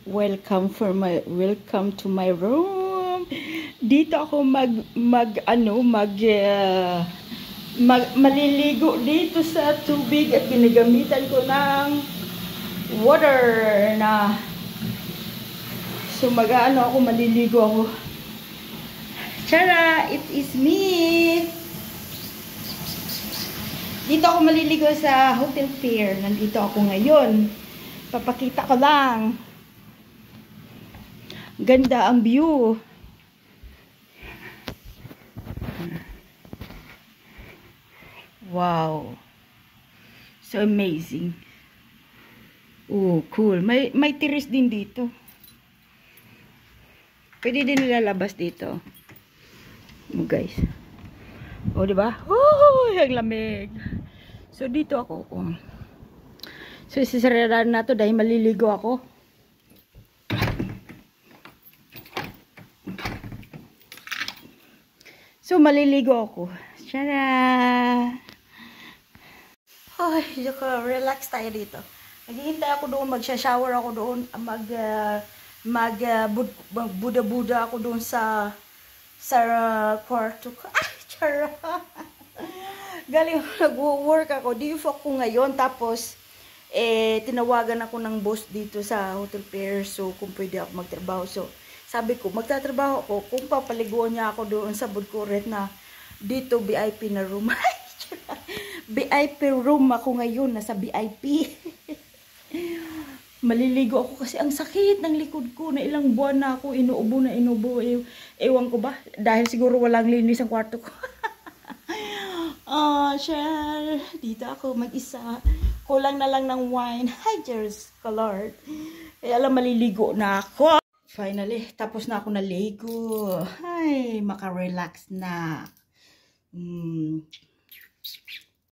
Welcome to my room. Dito ako maliligo dito sa tubig at ginagamitan ko ng water na ako maliligo ako. Tara, it is me. Dito ako maliligo sa Hotel Pier. Nandito ako ngayon. Papakita ko lang. Ganda ang view. Wow. So amazing. Oh, cool. May terrace din dito. Pwede din nilalabas dito. Oh, guys. Oh, di ba? Oh, ang lamig. So dito ako. So isasarado na to dahil maliligo ako. So, maliligo ako. Tara! Ay, relax tayo dito. Naghihintay ako doon, magsha-shower ako doon, buda-buda ako doon sa kwarto ko. Ay, chara! Galing nag-work ako. Div ako ngayon, tapos, tinawagan ako ng boss dito sa Hotel Pier, so kung pwede ako magtrabaho. So, sabi ko, magtatrabaho ako kung papaliguan niya ako doon sa Budkuret na dito VIP na room. VIP room ako ngayon, nasa VIP. Maliligo ako kasi ang sakit ng likod ko na ilang buwan na ako inuubo. Ewan ko ba? Dahil siguro walang linis ang kwarto ko. Oh, share. Dito ako mag-isa. Kulang na lang ng wine. Hi, Jers Color. Alam, maliligo na ako. Finally, tapos na ako naligo. Ay, maka-relax na.